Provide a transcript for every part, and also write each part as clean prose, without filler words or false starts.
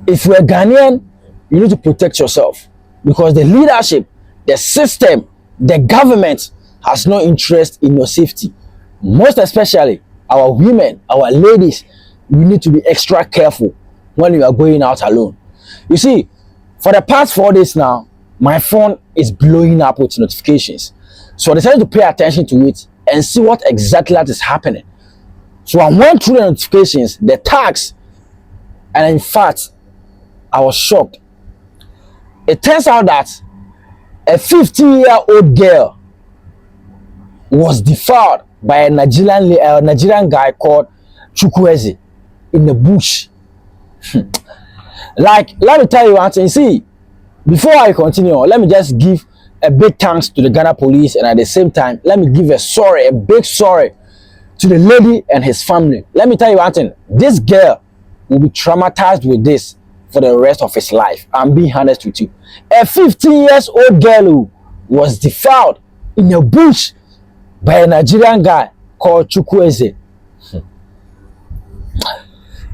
If you're a Ghanaian, you need to protect yourself because the leadership, the system, the government has no interest in your safety. Most especially our women, our ladies, we need to be extra careful when you are going out alone. You see, for the past 4 days now, my phone is blowing up with notifications. So I decided to pay attention to it and see what exactly that is happening. So I went through the notifications, the tags, and in fact, I was shocked. It turns out that a 15-year-old girl was defiled by a Nigerian guy called Chukwueze in the bush. Like, let me tell you one thing. See, before I continue, let me just give a big thanks to the Ghana police, and at the same time, let me give a big sorry to the lady and his family. Let me tell you one thing. This girl will be traumatized with this for the rest of his life. I'm being honest with you. A 15-year-old girl who was defiled in a bush by a Nigerian guy called Chukwueze.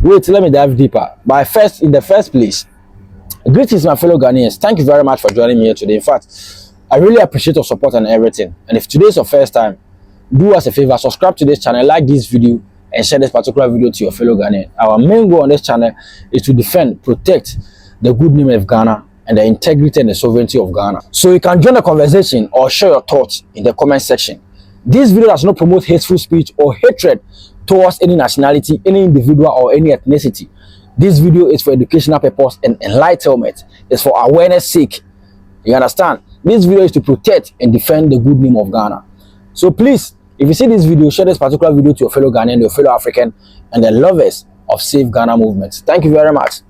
Wait, let me dive deeper. But in the first place, greetings, my fellow Ghanaians. Thank you very much for joining me here today. In fact, I really appreciate your support and everything. And if today is your first time, do us a favor, subscribe to this channel, like this video, and share this particular video to your fellow Ghanaians. Our main goal on this channel is to defend, protect the good name of Ghana and the integrity and the sovereignty of Ghana. So you can join the conversation or share your thoughts in the comment section. This video does not promote hateful speech or hatred towards any nationality, any individual, or any ethnicity. This video is for educational purpose and enlightenment. It's for awareness sake. You understand? This video is to protect and defend the good name of Ghana. So please, if you see this video, share this particular video to your fellow Ghanaian, your fellow African, and the lovers of Save Ghana movement. Thank you very much.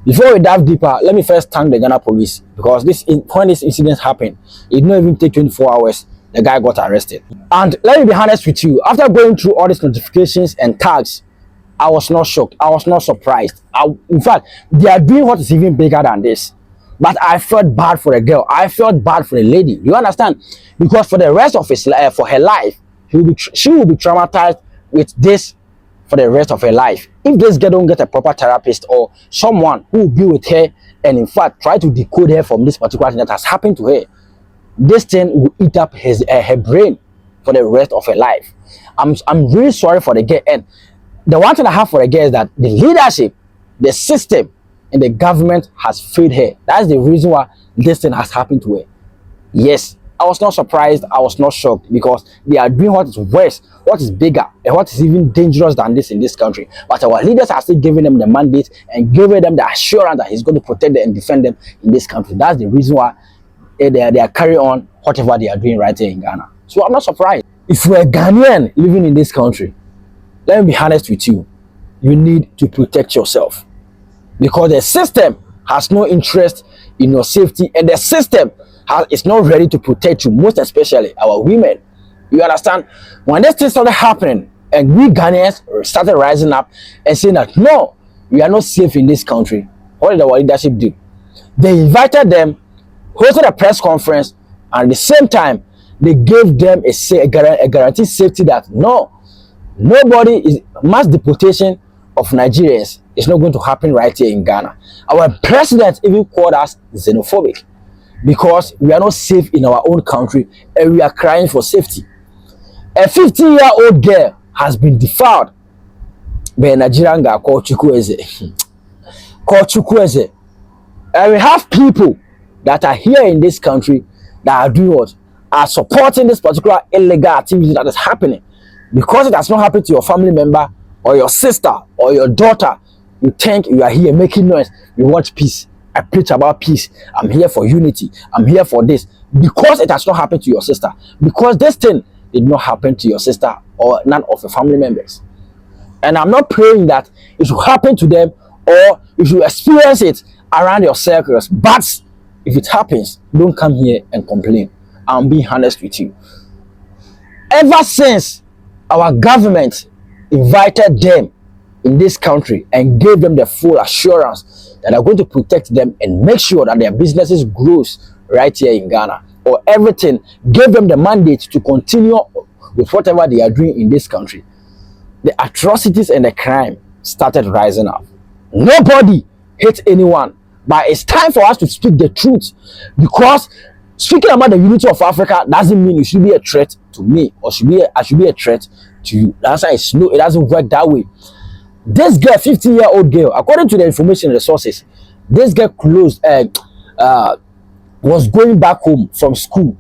Before we dive deeper, let me first thank the Ghana police, because when this incident happened, it did not even take 24 hours. The guy got arrested. And let me be honest with you, after going through all these notifications and tags, I was not shocked. I was not surprised. In fact, they are doing what is even bigger than this. But I felt bad for the girl. I felt bad for the lady. You understand? Because for the rest of for her life, she will be traumatized with this for the rest of her life. If this girl don't get a proper therapist or someone who will be with her and in fact try to decode her from this particular thing that has happened to her, this thing will eat up her brain for the rest of her life. I'm really sorry for the girl. And the one thing I have for the girl is that the leadership, the system, and the government has failed her. That's the reason why this thing has happened to her. Yes, I was not surprised. I was not shocked, because they are doing what is worse, what is bigger, and what is even dangerous than this in this country. But our leaders are still giving them the mandate and giving them the assurance that he's going to protect them and defend them in this country. That's the reason why they are carrying on whatever they are doing right here in Ghana. So I'm not surprised. If you're a Ghanaian living in this country, let me be honest with you, you need to protect yourself, because the system has no interest in your safety, and the system is not ready to protect you, most especially our women. You understand? When this thing started happening and we Ghanaians started rising up and saying that no, we are not safe in this country, what did our leadership do? They invited them, hosted a press conference, and at the same time they gave them a guaranteed safety that no, mass deportation of Nigerians is not going to happen right here in Ghana. Our president even called us xenophobic, because we are not safe in our own country and we are crying for safety. A 15-year-old girl has been defiled by a Nigerian guy called Chukwueze. And we have people that are here in this country that are doing what? Are supporting this particular illegal activity that is happening. Because it has not happened to your family member or your sister or your daughter, you think you are here making noise. You want peace. I preach about peace. I'm here for unity. I'm here for this. Because it has not happened to your sister. Because this thing did not happen to your sister or none of your family members. And I'm not praying that it should happen to them or you should experience it around your circles. But if it happens, don't come here and complain. I'm being honest with you. Ever since our government invited them in this country and gave them the full assurance that are going to protect them and make sure that their businesses grows right here in Ghana, or everything, gave them the mandate to continue with whatever they are doing in this country, the atrocities and the crime started rising up. Nobody hate anyone, but it's time for us to speak the truth, because speaking about the unity of Africa doesn't mean you should be a threat to me, or I should be a threat to you. The answer is no, it doesn't work that way. This girl, 15-year-old girl, according to the information resources, this girl was going back home from school,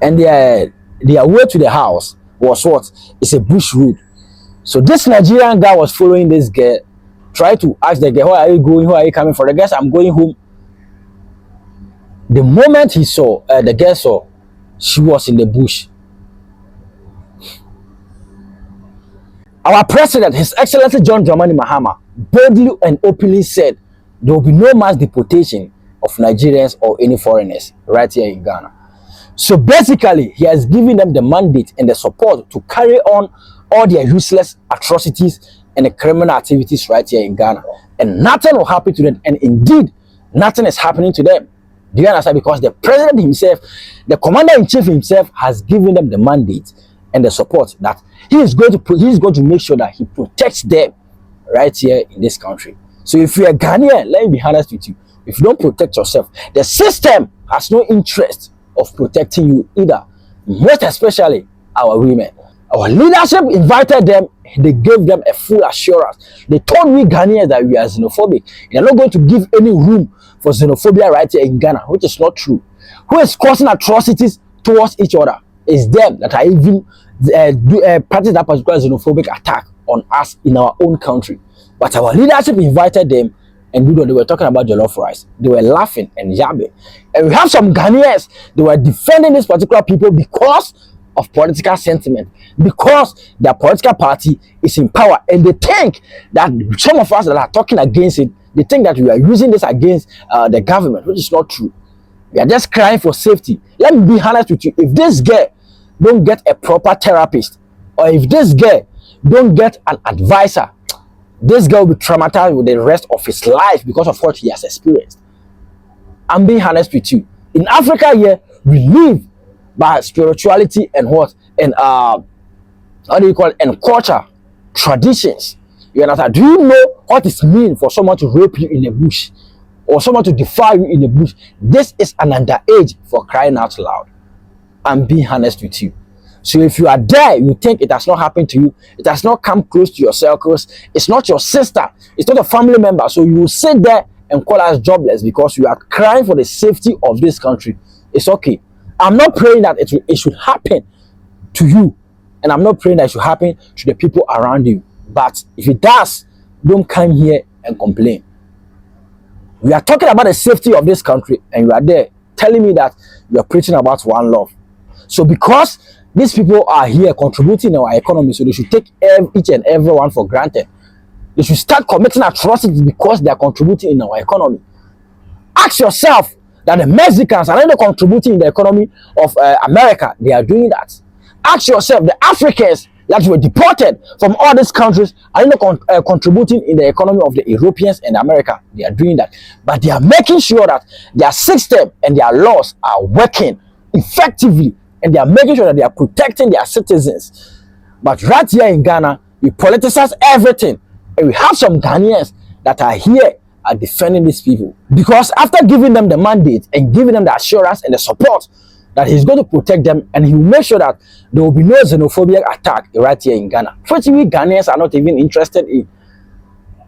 and their way to the house was what? It's a bush road. So this Nigerian guy was following this girl, tried to ask the girl, where are you going? Where are you coming from? The girl said, I'm going home. The moment he saw, the girl saw, she was in the bush. Our president, His Excellency John Dramani Mahama, boldly and openly said there will be no mass deportation of Nigerians or any foreigners right here in Ghana. So basically, he has given them the mandate and the support to carry on all their useless atrocities and the criminal activities right here in Ghana. And nothing will happen to them. And indeed, nothing is happening to them. Do you understand? Because the president himself, the commander-in-chief himself, has given them the mandate and the support that he is going to make sure that he protects them right here in this country. So if you're a Ghanaian, let me be honest with you, if you don't protect yourself, the system has no interest of protecting you either, most especially our women. Our leadership invited them, they gave them a full assurance. They told we Ghanaians that we are xenophobic. They are not going to give any room for xenophobia right here in Ghana, which is not true. Who is causing atrocities towards each other? It's them that are even practice that particular xenophobic attack on us in our own country. But our leadership invited them, and they were talking about jollof rice. They were laughing and yabbing. And we have some Ghanaians, they were defending these particular people because of political sentiment, because their political party is in power, and they think that some of us that are talking against it, they think that we are using this against the government, which is not true. We are just crying for safety. Let me be honest with you. If this girl don't get a proper therapist, or if this girl don't get an advisor, this girl will be traumatized with the rest of his life because of what he has experienced. I'm being honest with you. In Africa here, we live by spirituality and what? And how do you call it? And culture, traditions. You understand? Do you know what it means for someone to rape you in the bush, or someone to defile you in the bush? This is an underage, for crying out loud. I'm being honest with you. So if you are there, you think it has not happened to you, it has not come close to your circles, it's not your sister, it's not a family member, so you will sit there and call us jobless because you are crying for the safety of this country. It's okay. I'm not praying that it should happen to you, and I'm not praying that it should happen to the people around you. But if it does, don't come here and complain. We are talking about the safety of this country, and you are there telling me that you are preaching about one love. So because these people are here contributing in our economy, so they should take each and everyone for granted. They should start committing atrocities because they are contributing in our economy. Ask yourself that the Mexicans are not contributing in the economy of America. They are doing that. Ask yourself, the Africans that were deported from all these countries are not contributing in the economy of the Europeans and America. They are doing that. But they are making sure that their system and their laws are working effectively, and they are making sure that they are protecting their citizens. But right here in Ghana, we politicize everything, and we have some Ghanaians that are here are defending these people, because after giving them the mandate and giving them the assurance and the support that he's going to protect them, and he will make sure that there will be no xenophobic attack right here in Ghana, which we Ghanaians are not even interested in.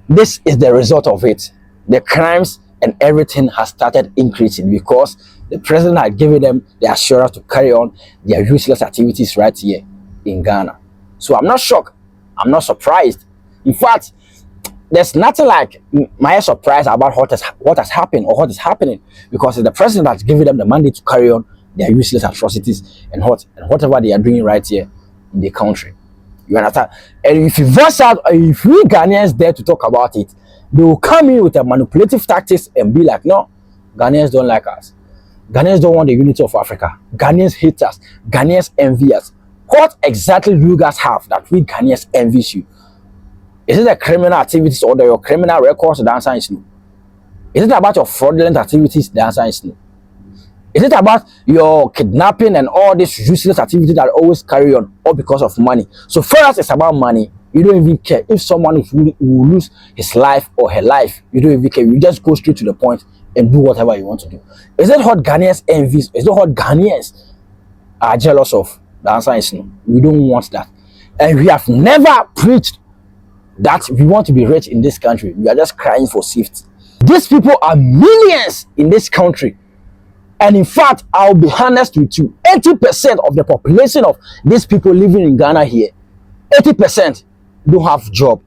This is the result of it. The crimes and everything has started increasing because the president had given them the assurance to carry on their useless activities right here in Ghana. So I'm not shocked. I'm not surprised. In fact, there's nothing like my surprise about what has happened or what is happening, because it's the president that's giving them the mandate to carry on their useless atrocities and whatever they are doing right here in the country. You understand? And if you voice out, if we Ghanaians dare to talk about it, they will come in with a manipulative tactics and be like, no, Ghanaians don't like us. Ghanaians don't want the unity of Africa. Ghanaians hate us. Ghanaians envy us. What exactly do you guys have that we Ghanaians envies you? Is it the criminal activities or your criminal records? The answer is no. Is it about your fraudulent activities? The answer is no. Is it about your kidnapping and all these useless activities that always carry on, all because of money? So for us, it's about money. You don't even care if someone will lose his life or her life. You don't even care. You just go straight to the point and do whatever you want to do. Is that what Ghanaians envy? Is that what Ghanaians are jealous of? The answer is no. We don't want that. And we have never preached that we want to be rich in this country. We are just crying for safety. These people are millions in this country. And in fact, I'll be honest with you, 80% of the population of these people living in Ghana here, 80% don't have job.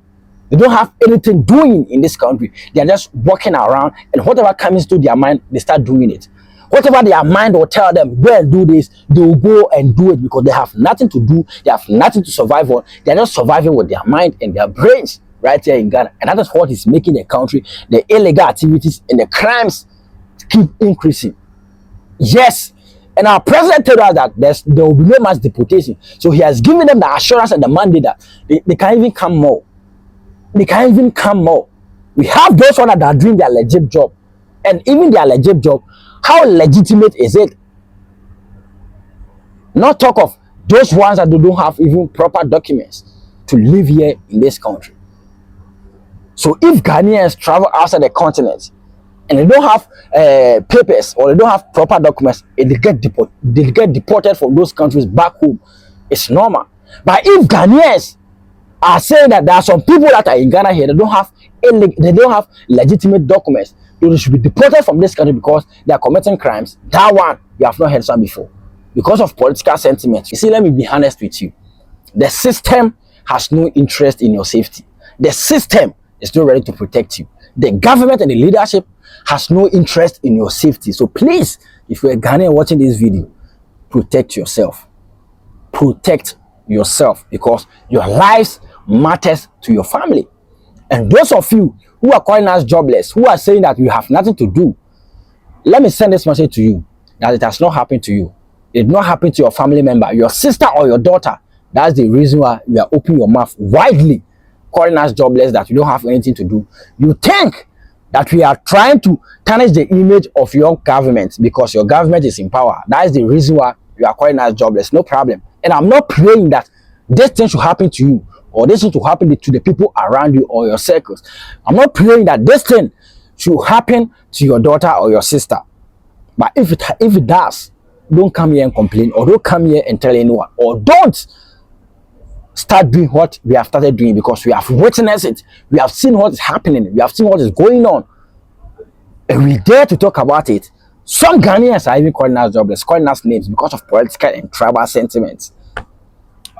They don't have anything doing in this country. They are just walking around, and whatever comes to their mind, they start doing it. Whatever their mind will tell them, go and do this, they will go and do it because they have nothing to do. They have nothing to survive on. They are just surviving with their mind and their brains right here in Ghana. And that is what is making the country, the illegal activities and the crimes keep increasing. Yes, and our president told us that there will be no mass deportation. So he has given them the assurance and the mandate that they can even come more. They can even come more. We have those ones that are doing their legit job. And even their legit job, how legitimate is it? Not talk of those ones that don't have even proper documents to live here in this country. So if Ghanaians travel outside the continent and they don't have papers or they don't have proper documents, and they get deported from those countries back home, it's normal. But if Ghanaians are saying that there are some people that are in Ghana here, they don't have legitimate documents, they should be deported from this country because they are committing crimes, that one we have not heard some before because of political sentiment. You see, let me be honest with you. The system has no interest in your safety. The system is not ready to protect you. The government and the leadership has no interest in your safety. So please, if you're a Ghanaian watching this video, protect yourself. Protect yourself because your lives matters to your family. And those of you who are calling us jobless, who are saying that you have nothing to do, let me send this message to you that it has not happened to you. It did not happen to your family member, your sister or your daughter. That's the reason why you are opening your mouth widely, calling us jobless, that you don't have anything to do. You think that we are trying to tarnish the image of your government because your government is in power. That is the reason why you are calling us jobless. No problem. And I'm not praying that this thing should happen to you or this thing should happen to the people around you or your circles. I'm not praying that this thing should happen to your daughter or your sister. But if it does, don't come here and complain, or don't come here and tell anyone, or don't start doing what we have started doing because we have witnessed it. We have seen what is happening. We have seen what is going on. And we dare to talk about it. Some Ghanaians are even calling us jobless, calling us names because of political and tribal sentiments.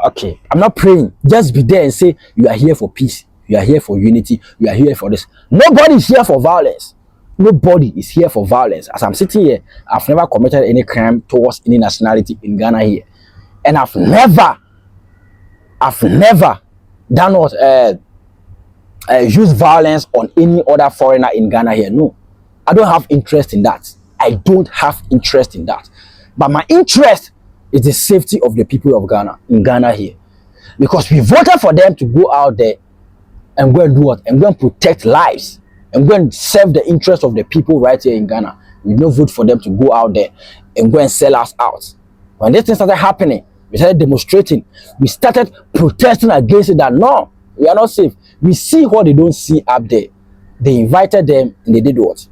Okay, I'm not praying. Just be there and say you are here for peace. You are here for unity. You are here for this. Nobody is here for violence. Nobody is here for violence. As I'm sitting here, I've never committed any crime towards any nationality in Ghana here. And I've never done what use violence on any other foreigner in Ghana here. No, I don't have interest in that. I don't have interest in that. But my interest is the safety of the people of Ghana, in Ghana here. Because we voted for them to go out there and go and do what? And go and protect lives. And go and serve the interest of the people right here in Ghana. We don't vote for them to go out there and go and sell us out. When this thing started happening, we started demonstrating. We started protesting against it that no, we are not safe. We see what they don't see up there. They invited them and they did what?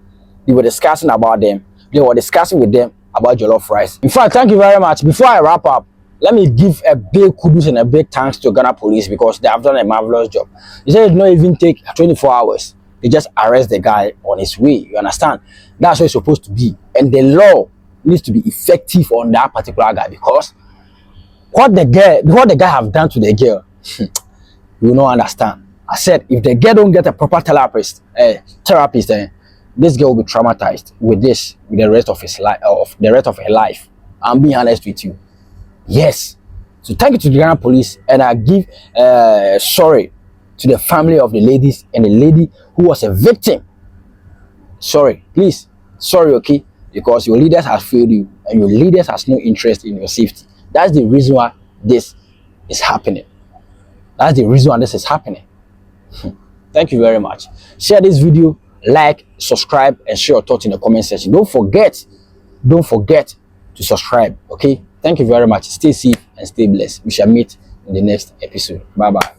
They were discussing about them. They were discussing with them about jollof rice. In fact, thank you very much. Before I wrap up, let me give a big kudos and a big thanks to Ghana police because they have done a marvelous job. They said it did not even take 24 hours. They just arrest the guy on his way. You understand? That's what it's supposed to be. And the law needs to be effective on that particular guy because what the guy have done to the girl, you will not understand. I said if the girl don't get a proper therapist, this girl will be traumatized with the rest of his life, her life. I'm being honest with you. Yes. So thank you to the Ghana police, and I give sorry to the family of the ladies and the lady who was a victim. Sorry, please, sorry, okay, because your leaders have failed you and your leaders has no interest in your safety. That's the reason why this is happening. That's the reason why this is happening. Thank you very much. Share this video, like, subscribe, and share your thoughts in the comment section. Don't forget to subscribe. Okay, thank you very much. Stay safe and stay blessed. We shall meet in the next episode. Bye bye.